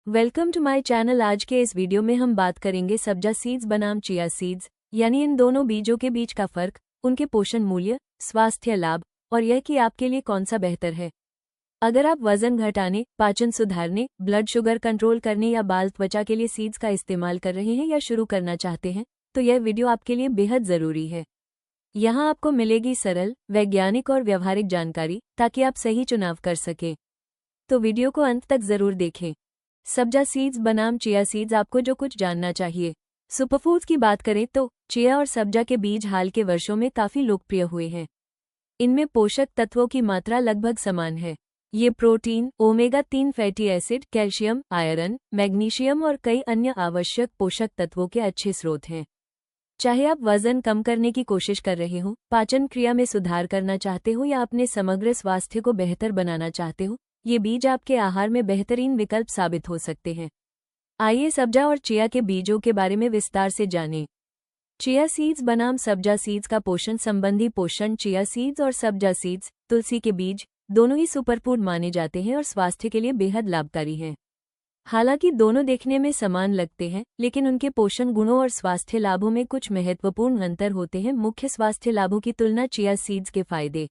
Welcome to my channel. आज के इस वीडियो में हम बात करेंगे सब्जा सीड्स बनाम चिया सीड्स यानी इन दोनों बीजों के बीच का फर्क, उनके पोषण मूल्य, स्वास्थ्य लाभ और यह कि आपके लिए कौन सा बेहतर है। अगर आप वजन घटाने, पाचन सुधारने, ब्लड शुगर कंट्रोल करने या बाल त्वचा के लिए सीड्स का इस्तेमाल कर रहे हैं या शुरू करना चाहते हैं तो यह वीडियो आपके लिए बेहद ज़रूरी है। यहाँ आपको मिलेगी सरल, वैज्ञानिक और व्यवहारिक जानकारी ताकि आप सही चुनाव कर सकें। तो वीडियो को अंत तक ज़रूर देखें। सब्जा सीड्स बनाम चिया सीड्स, आपको जो कुछ जानना चाहिए। सुपरफूड्स की बात करें तो चिया और सब्जा के बीज हाल के वर्षों में काफ़ी लोकप्रिय हुए हैं। इनमें पोषक तत्वों की मात्रा लगभग समान है। ये protein, omega-3 fatty acid, calcium, iron, magnesium और कई अन्य आवश्यक पोषक तत्वों के अच्छे स्रोत हैं। चाहे आप वजन कम करने की कोशिश कर रहे हो, पाचन क्रिया में सुधार करना चाहते हो या अपने समग्र स्वास्थ्य को बेहतर बनाना चाहते हो, ये बीज आपके आहार में बेहतरीन विकल्प साबित हो सकते हैं। आइए सब्जा और चिया के बीजों के बारे में विस्तार से जानें। चिया सीड्स बनाम सब्जा सीड्स का पोषण संबंधी पोषण। चिया सीड्स और सब्जा सीड्स, तुलसी के बीज, दोनों ही सुपरफूड माने जाते हैं और स्वास्थ्य के लिए बेहद लाभकारी हैं। हालांकि दोनों देखने में समान लगते हैं, लेकिन उनके पोषण गुणों और स्वास्थ्य लाभों में कुछ महत्वपूर्ण अंतर होते हैं। मुख्य स्वास्थ्य लाभों की तुलना। चिया सीड्स के फायदे।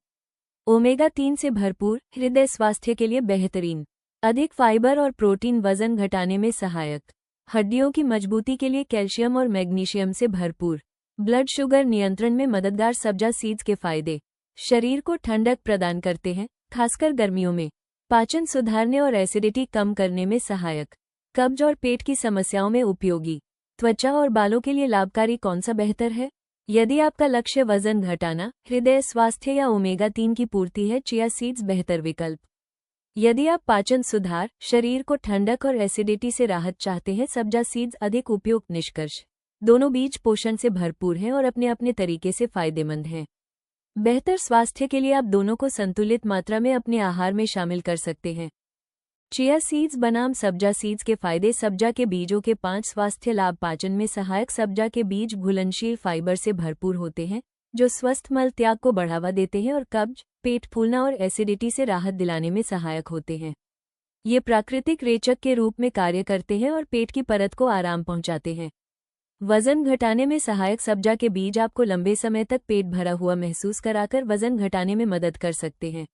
ओमेगा-3 से भरपूर, हृदय स्वास्थ्य के लिए बेहतरीन। अधिक फाइबर और प्रोटीन, वजन घटाने में सहायक। हड्डियों की मजबूती के लिए कैल्शियम और मैग्नीशियम से भरपूर। ब्लड शुगर नियंत्रण में मददगार। सब्जा सीड्स के फायदे। शरीर को ठंडक प्रदान करते हैं, खासकर गर्मियों में। पाचन सुधारने और एसिडिटी कम करने में सहायक। कब्ज और पेट की समस्याओं में उपयोगी। त्वचा और बालों के लिए लाभकारी। कौन सा बेहतर है? यदि आपका लक्ष्य वजन घटाना, हृदय स्वास्थ्य या ओमेगा-3 की पूर्ति है, चिया सीड्स बेहतर विकल्प। यदि आप पाचन सुधार, शरीर को ठंडक और एसिडिटी से राहत चाहते हैं, सब्जा सीड्स अधिक उपयुक्त। निष्कर्ष। दोनों बीज पोषण से भरपूर हैं और अपने अपने तरीके से फायदेमंद हैं। बेहतर स्वास्थ्य के लिए आप दोनों को संतुलित मात्रा में अपने आहार में शामिल कर सकते हैं। चिया सीड्स बनाम सब्जा सीड्स के फायदे। सब्जा के बीजों के 5 स्वास्थ्य लाभ। पाचन में सहायक। सब्जा के बीज घुलनशील फाइबर से भरपूर होते हैं, जो स्वस्थ मल त्याग को बढ़ावा देते हैं और कब्ज, पेट फूलना और एसिडिटी से राहत दिलाने में सहायक होते हैं। ये प्राकृतिक रेचक के रूप में कार्य करते हैं और पेट की परत को आराम पहुंचाते हैं। वजन घटाने में सहायक। सब्जा के बीज आपको लंबे समय तक पेट भरा हुआ महसूस कराकर वजन घटाने में मदद कर सकते हैं।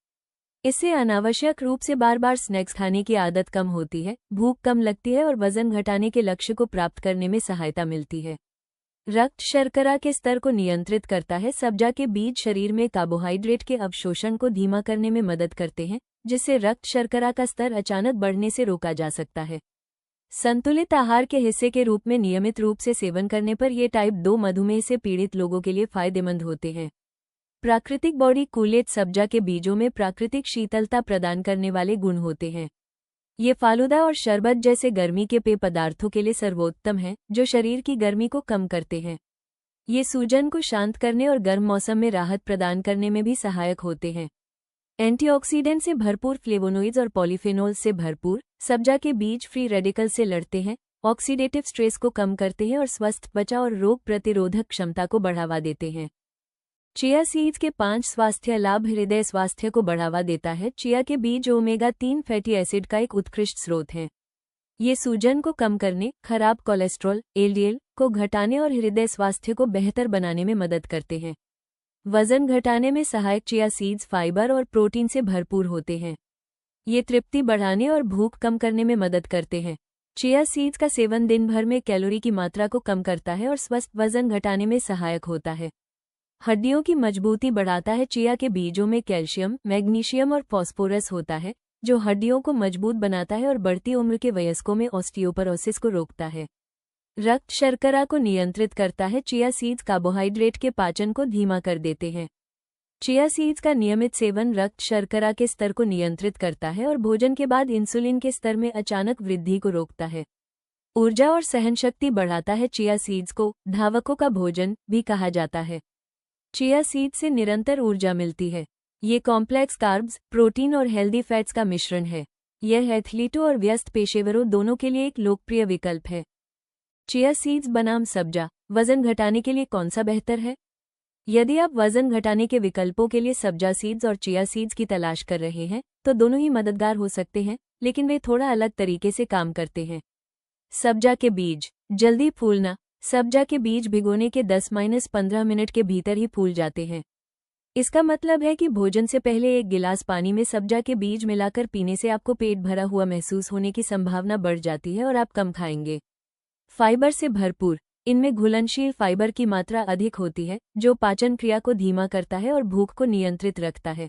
इससे अनावश्यक रूप से बार बार स्नैक्स खाने की आदत कम होती है, भूख कम लगती है और वजन घटाने के लक्ष्य को प्राप्त करने में सहायता मिलती है। रक्त शर्करा के स्तर को नियंत्रित करता है। सब्जा के बीज शरीर में कार्बोहाइड्रेट के अवशोषण को धीमा करने में मदद करते हैं, जिससे रक्त शर्करा का स्तर अचानक बढ़ने से रोका जा सकता है। संतुलित आहार के हिस्से के रूप में नियमित रूप से सेवन करने पर यह टाइप 2 मधुमेह से पीड़ित लोगों के लिए फायदेमंद होते हैं। प्राकृतिक बॉडी कूलेट। सब्जा के बीजों में प्राकृतिक शीतलता प्रदान करने वाले गुण होते हैं। ये फालूदा और शरबत जैसे गर्मी के पेय पदार्थों के लिए सर्वोत्तम हैं, जो शरीर की गर्मी को कम करते हैं। ये सूजन को शांत करने और गर्म मौसम में राहत प्रदान करने में भी सहायक होते हैं। एंटीऑक्सीडेंट से भरपूर। फ्लेवोनोइड्स और पॉलीफेनोल से भरपूर। सब्जा के बीज फ्री रेडिकल से लड़ते हैं, ऑक्सीडेटिव स्ट्रेस को कम करते हैं और स्वस्थ त्वचा और रोग प्रतिरोधक क्षमता को बढ़ावा देते हैं। चिया सीड्स के 5 स्वास्थ्य लाभ। हृदय स्वास्थ्य को बढ़ावा देता है। चिया के बीज ओमेगा-3 फैटी एसिड का एक उत्कृष्ट स्रोत हैं। ये सूजन को कम करने, खराब कोलेस्ट्रॉल (एलडीएल) को घटाने और हृदय स्वास्थ्य को बेहतर बनाने में मदद करते हैं। वजन घटाने में सहायक। चिया सीड्स फाइबर और प्रोटीन से भरपूर होते हैं। ये तृप्ति बढ़ाने और भूख कम करने में मदद करते हैं। चिया सीड्स का सेवन दिन भर में कैलोरी की मात्रा को कम करता है और स्वस्थ वजन घटाने में सहायक होता है। हड्डियों की मजबूती बढ़ाता है। चिया के बीजों में कैल्शियम, मैग्नीशियम और फास्फोरस होता है, जो हड्डियों को मजबूत बनाता है और बढ़ती उम्र के वयस्कों में ऑस्टियोपोरोसिस को रोकता है। रक्त शर्करा को नियंत्रित करता है। चिया सीड्स कार्बोहाइड्रेट के पाचन को धीमा कर देते हैं। चिया सीड्स का नियमित सेवन रक्त शर्करा के स्तर को नियंत्रित करता है और भोजन के बाद इंसुलिन के स्तर में अचानक वृद्धि को रोकता है। ऊर्जा और सहनशक्ति बढ़ाता है। चिया सीड्स को धावकों का भोजन भी कहा जाता है। चिया सीड्स से निरंतर ऊर्जा मिलती है। ये कॉम्प्लेक्स कार्ब्स, प्रोटीन और हेल्दी फैट्स का मिश्रण है। यह एथलीटों और व्यस्त पेशेवरों दोनों के लिए एक लोकप्रिय विकल्प है। चिया सीड्स बनाम सब्जा, वजन घटाने के लिए कौन सा बेहतर है? यदि आप वजन घटाने के विकल्पों के लिए सब्जा सीड्स और चिया सीड्स की तलाश कर रहे हैं, तो दोनों ही मददगार हो सकते हैं, लेकिन वे थोड़ा अलग तरीके से काम करते हैं। सब्जा के बीज जल्दी फूलना। सब्जा के बीज भिगोने के 10-15 मिनट के भीतर ही फूल जाते हैं। इसका मतलब है कि भोजन से पहले 1 गिलास पानी में सब्जा के बीज मिलाकर पीने से आपको पेट भरा हुआ महसूस होने की संभावना बढ़ जाती है और आप कम खाएंगे। फाइबर से भरपूर। इनमें घुलनशील फाइबर की मात्रा अधिक होती है, जो पाचन क्रिया को धीमा करता है और भूख को नियंत्रित रखता है।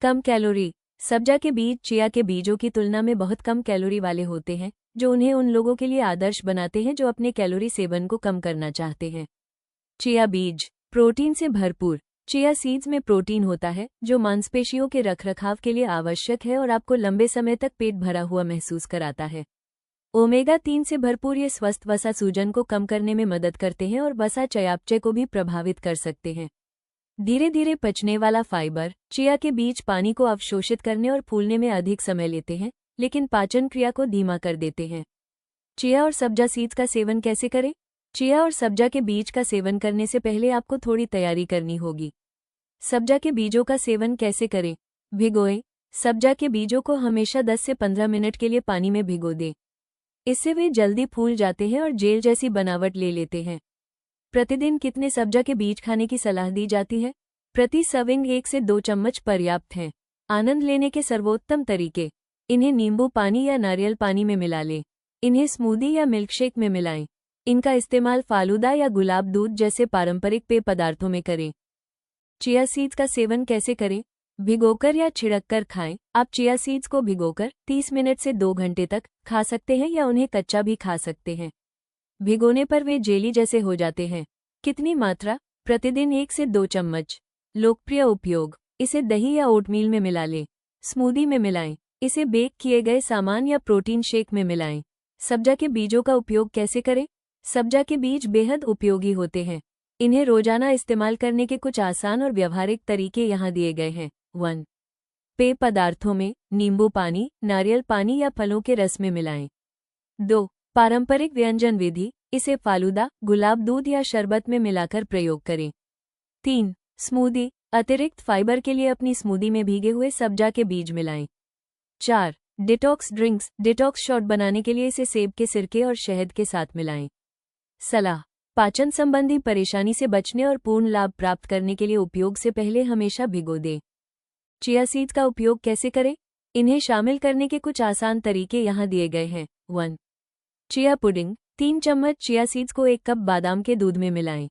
कम कैलोरी। सब्जा के बीज चिया के बीजों की तुलना में बहुत कम कैलोरी वाले होते हैं, जो उन्हें उन लोगों के लिए आदर्श बनाते हैं जो अपने कैलोरी सेवन को कम करना चाहते हैं। चिया बीज प्रोटीन से भरपूर। चिया सीड्स में प्रोटीन होता है, जो मांसपेशियों के रखरखाव के लिए आवश्यक है और आपको लंबे समय तक पेट भरा हुआ महसूस कराता है। ओमेगा 3 से भरपूर ये स्वस्थ वसा सूजन को कम करने में मदद करते हैं और वसा चयापचय को भी प्रभावित कर सकते हैं। धीरे धीरे पचने वाला फाइबर। चिया के बीज पानी को अवशोषित करने और फूलने में अधिक समय लेते हैं, लेकिन पाचन क्रिया को धीमा कर देते हैं। चिया और सब्जा सीड्स का सेवन कैसे करें? चिया और सब्जा के बीज का सेवन करने से पहले आपको थोड़ी तैयारी करनी होगी। सब्जा के बीजों का सेवन कैसे करें? भिगोएं। सब्जा के बीजों को हमेशा 10 से 15 मिनट के लिए पानी में भिगो दें। इससे वे जल्दी फूल जाते हैं और जेल जैसी बनावट ले लेते हैं। प्रतिदिन कितने सब्जा के बीज खाने की सलाह दी जाती है? प्रति सर्विंग 1 से 2 चम्मच पर्याप्त हैं। आनंद लेने के सर्वोत्तम तरीके। इन्हें नींबू पानी या नारियल पानी में मिला लें। इन्हें स्मूदी या मिल्कशेक में मिलाएं। इनका इस्तेमाल फालूदा या गुलाब दूध जैसे पारंपरिक पेय पदार्थों में करें। चिया सीड्स का सेवन कैसे करें? भिगोकर या छिड़ककर खाएं। आप चिया सीड्स को भिगोकर 30 मिनट से 2 घंटे तक खा सकते हैं या उन्हें कच्चा भी खा सकते हैं। भिगोने पर वे जेली जैसे हो जाते हैं। कितनी मात्रा? प्रतिदिन 1 से 2 चम्मच। लोकप्रिय उपयोग। इसे दही या ओटमील में मिला लें। स्मूदी में मिलाएं। इसे बेक किए गए सामान या प्रोटीन शेक में मिलाएं। सब्जा के बीजों का उपयोग कैसे करें? सब्जा के बीज बेहद उपयोगी होते हैं। इन्हें रोजाना इस्तेमाल करने के कुछ आसान और व्यावहारिक तरीके यहाँ दिए गए हैं। 1. पेय पदार्थों में नींबू पानी, नारियल पानी या फलों के रस में मिलाएं। 2. पारंपरिक व्यंजन विधि। इसे फालूदा, गुलाब दूध या शरबत में मिलाकर प्रयोग करें। 3. स्मूदी। अतिरिक्त फाइबर के लिए अपनी स्मूदी में भीगे हुए सब्जा के बीज मिलाएं। 4. Detox drinks. डिटॉक्स शॉट बनाने के लिए इसे सेब के सिरके और शहद के साथ मिलाएं। सलाह। पाचन संबंधी परेशानी से बचने और पूर्ण लाभ प्राप्त करने के लिए उपयोग से पहले हमेशा भिगो दें। चिया सीड्स का उपयोग कैसे करें? इन्हें शामिल करने के कुछ आसान तरीके यहाँ दिए गए हैं। 1. Chia pudding. 3 चम्मच चिया सीड्स को 1 कप बादाम के दूध में मिलाएं।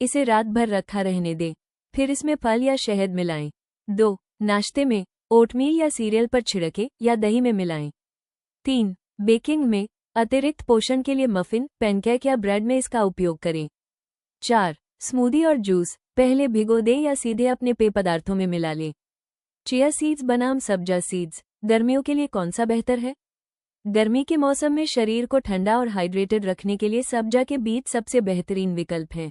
इसे रात भर रखा रहने दें। फिर इसमें फल या शहद मिलाएं। 2. नाश्ते में ओटमील या सीरियल पर छिड़के या दही में मिलाएं। 3. बेकिंग में अतिरिक्त पोषण के लिए मफिन, पैनकेक या ब्रेड में इसका उपयोग करें। 4. स्मूदी और जूस। पहले भिगो दें या सीधे अपने पेय पदार्थों में मिला लें। चिया सीड्स बनाम सब्जा सीड्स। गर्मियों के लिए कौन सा बेहतर है? गर्मी के मौसम में शरीर को ठंडा और हाइड्रेटेड रखने के लिए सब्जा के बीज सबसे बेहतरीन विकल्प हैं।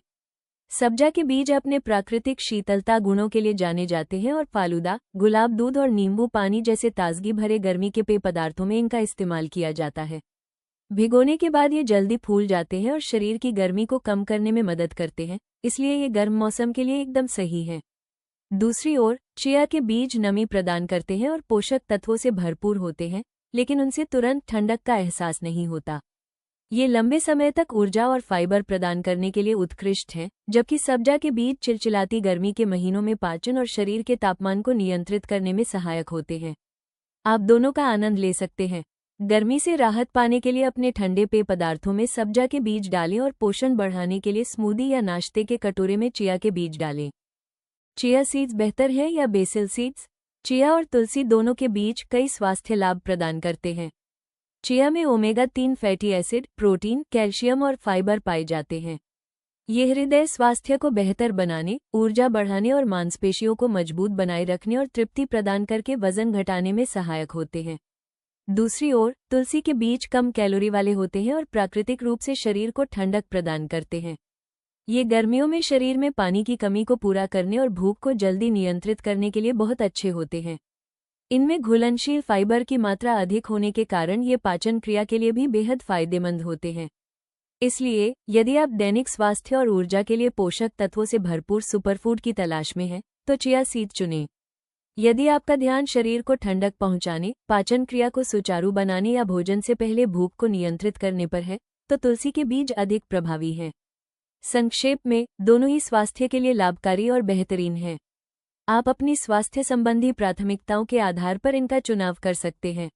सब्जा के बीज अपने प्राकृतिक शीतलता गुणों के लिए जाने जाते हैं और फालूदा, गुलाब दूध और नींबू पानी जैसे ताजगी भरे गर्मी के पेय पदार्थों में इनका इस्तेमाल किया जाता है। भिगोने के बाद ये जल्दी फूल जाते हैं और शरीर की गर्मी को कम करने में मदद करते हैं, इसलिए ये गर्म मौसम के लिए एकदम सही है। दूसरी ओर चिया के बीज नमी प्रदान करते हैं और पोषक तत्वों से भरपूर होते हैं, लेकिन उनसे तुरंत ठंडक का एहसास नहीं होता। ये लंबे समय तक ऊर्जा और फाइबर प्रदान करने के लिए उत्कृष्ट हैं, जबकि सब्जा के बीज चिलचिलाती गर्मी के महीनों में पाचन और शरीर के तापमान को नियंत्रित करने में सहायक होते हैं। आप दोनों का आनंद ले सकते हैं। गर्मी से राहत पाने के लिए अपने ठंडे पेय पदार्थों में सब्जा के बीज डालें और पोषण बढ़ाने के लिए स्मूदी या नाश्ते के कटोरे में चिया के बीज डालें। चिया सीड्स बेहतर है या बेसिल सीड्स? चिया और तुलसी दोनों के बीज कई स्वास्थ्य लाभ प्रदान करते हैं। चिया में omega 3 fatty acid, protein, calcium और फाइबर पाए जाते हैं। ये हृदय स्वास्थ्य को बेहतर बनाने, ऊर्जा बढ़ाने और मांसपेशियों को मजबूत बनाए रखने और तृप्ति प्रदान करके वजन घटाने में सहायक होते हैं। दूसरी ओर तुलसी के बीज कम कैलोरी वाले होते हैं और प्राकृतिक रूप से शरीर को ठंडक प्रदान करते हैं। ये गर्मियों में शरीर में पानी की कमी को पूरा करने और भूख को जल्दी नियंत्रित करने के लिए बहुत अच्छे होते हैं। इनमें घुलनशील फाइबर की मात्रा अधिक होने के कारण ये पाचन क्रिया के लिए भी बेहद फायदेमंद होते हैं। इसलिए यदि आप दैनिक स्वास्थ्य और ऊर्जा के लिए पोषक तत्वों से भरपूर सुपरफूड की तलाश में हैं, तो चिया सीड चुनें। यदि आपका ध्यान शरीर को ठंडक पहुंचाने, पाचन क्रिया को सुचारू बनाने या भोजन से पहले भूख को नियंत्रित करने पर है, तो तुलसी के बीज अधिक प्रभावी हैं। संक्षेप में, दोनों ही स्वास्थ्य के लिए लाभकारी और बेहतरीन हैं। आप अपनी स्वास्थ्य संबंधी प्राथमिकताओं के आधार पर इनका चुनाव कर सकते हैं।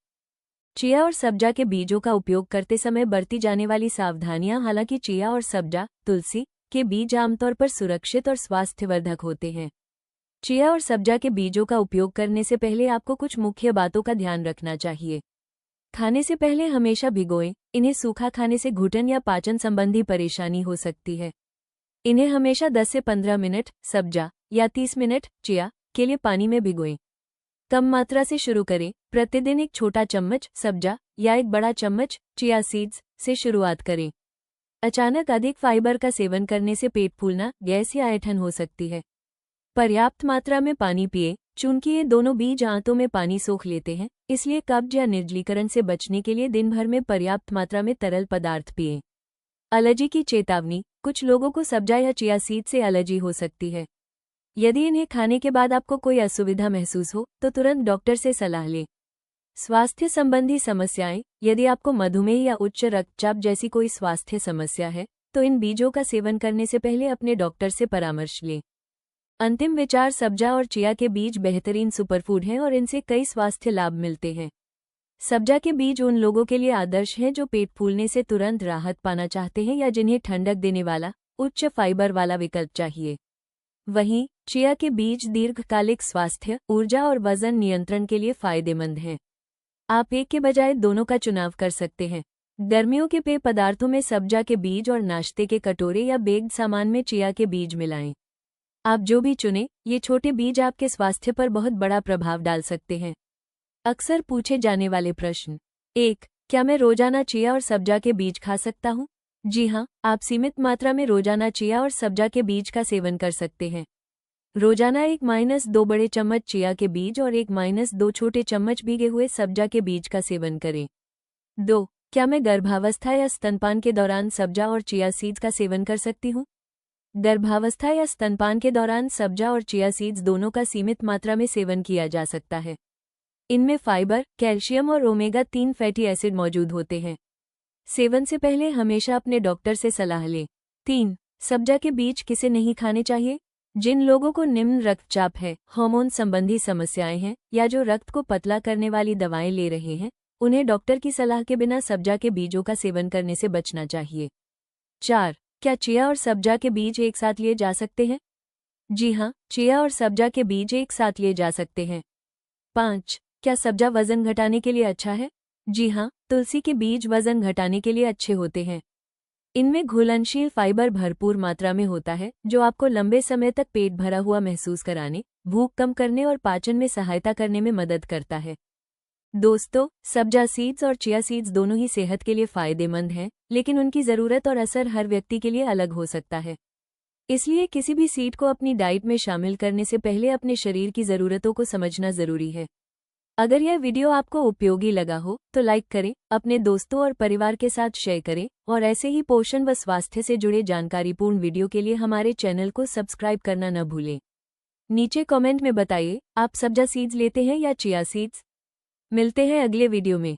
चिया और सब्जा के बीजों का उपयोग करते समय बरती जाने वाली सावधानियां। हालांकि चिया और सब्जा, तुलसी के बीज आमतौर पर सुरक्षित और स्वास्थ्यवर्धक होते हैं। चिया और सब्जा के बीजों का उपयोग करने से पहले आपको कुछ मुख्य बातों का ध्यान रखना चाहिए। खाने से पहले हमेशा भिगोएं। इन्हें सूखा खाने से घुटन या पाचन संबंधी परेशानी हो सकती है। इन्हें हमेशा 10 से 15 मिनट सब्जा या 30 मिनट चिया के लिए पानी में भिगोएं। कम मात्रा से शुरू करें। प्रतिदिन एक छोटा चम्मच सब्जा या एक बड़ा चम्मच चिया सीड्स से शुरुआत करें। अचानक अधिक फाइबर का सेवन करने से पेट फूलना, गैस या ऐंठन हो सकती है। पर्याप्त मात्रा में पानी पिए। चूंकि ये दोनों बीज आंतों में पानी सोख लेते हैं, इसलिए कब्ज या निर्जलीकरण से बचने के लिए दिन भर में पर्याप्त मात्रा में तरल पदार्थ पिएं। एलर्जी की चेतावनी। कुछ लोगों को सब्जा या चिया सीड से एलर्जी हो सकती है। यदि इन्हें खाने के बाद आपको कोई असुविधा महसूस हो, तो तुरंत डॉक्टर से सलाह लें। स्वास्थ्य संबंधी समस्याएं। यदि आपको मधुमेह या उच्च रक्तचाप जैसी कोई स्वास्थ्य समस्या है, तो इन बीजों का सेवन करने से पहले अपने डॉक्टर से परामर्श लें। अंतिम विचार, सब्जा और चिया के बीज बेहतरीन सुपरफूड हैं और इनसे कई स्वास्थ्य लाभ मिलते हैं। सब्जा के बीज उन लोगों के लिए आदर्श हैं जो पेट फूलने से तुरंत राहत पाना चाहते हैं या जिन्हें ठंडक देने वाला, उच्च फाइबर वाला विकल्प चाहिए। वहीं चिया के बीज दीर्घकालिक स्वास्थ्य, ऊर्जा और वजन नियंत्रण के लिए फायदेमंद हैं। आप एक के बजाय दोनों का चुनाव कर सकते हैं। गर्मियों के पेय पदार्थों में सब्जा के बीज और नाश्ते के कटोरे या बेक्ड सामान में चिया के बीज मिलाएं। आप जो भी चुनें, ये छोटे बीज आपके स्वास्थ्य पर बहुत बड़ा प्रभाव डाल सकते हैं। अक्सर पूछे जाने वाले प्रश्न। 1. क्या मैं रोजाना चिया और सब्जा के बीज खा सकता हूँ? जी हाँ, आप सीमित मात्रा में रोजाना चिया और सब्जा के बीज का सेवन कर सकते हैं। रोजाना 1-2 बड़े चम्मच चिया के बीज और 1-2 छोटे चम्मच भीगे हुए सब्जा के बीज का सेवन करें। 2. क्या मैं गर्भावस्था या स्तनपान के दौरान सब्जा और चिया सीड्स का सेवन कर सकती हूँ? गर्भावस्था या स्तनपान के दौरान सब्जा और चिया सीड्स दोनों का सीमित मात्रा में सेवन किया जा सकता है। इनमें फाइबर, कैल्शियम और ओमेगा-3 फैटी एसिड मौजूद होते हैं। सेवन से पहले हमेशा अपने डॉक्टर से सलाह लें। 3. सब्जा के बीज किसे नहीं खाने चाहिए? जिन लोगों को निम्न रक्तचाप है, हार्मोन संबंधी समस्याएं हैं या जो रक्त को पतला करने वाली दवाएं ले रहे हैं, उन्हें डॉक्टर की सलाह के बिना सब्जा के बीजों का सेवन करने से बचना चाहिए। 4. क्या चिया और सब्जा के बीज एक साथ लिए जा सकते हैं? जी हाँ, चिया और सब्जा के बीज एक साथ लिए जा सकते हैं। 5. क्या सब्जा वजन घटाने के लिए अच्छा है? जी हाँ, तुलसी के बीज वजन घटाने के लिए अच्छे होते हैं। इनमें घुलनशील फाइबर भरपूर मात्रा में होता है, जो आपको लंबे समय तक पेट भरा हुआ महसूस कराने, भूख कम करने और पाचन में सहायता करने में मदद करता है। दोस्तों, सब्जा सीड्स और चिया सीड्स दोनों ही सेहत के लिए फायदेमंद हैं, लेकिन उनकी ज़रूरत और असर हर व्यक्ति के लिए अलग हो सकता है। इसलिए किसी भी सीड को अपनी डाइट में शामिल करने से पहले अपने शरीर की ज़रूरतों को समझना ज़रूरी है। अगर यह वीडियो आपको उपयोगी लगा हो, तो लाइक करें, अपने दोस्तों और परिवार के साथ शेयर करें और ऐसे ही पोषण व स्वास्थ्य से जुड़े जानकारीपूर्ण वीडियो के लिए हमारे चैनल को सब्सक्राइब करना न भूलें। नीचे कमेंट में बताइए, आप सब्जा सीड्स लेते हैं या चिया सीड्स? मिलते हैं अगले वीडियो में।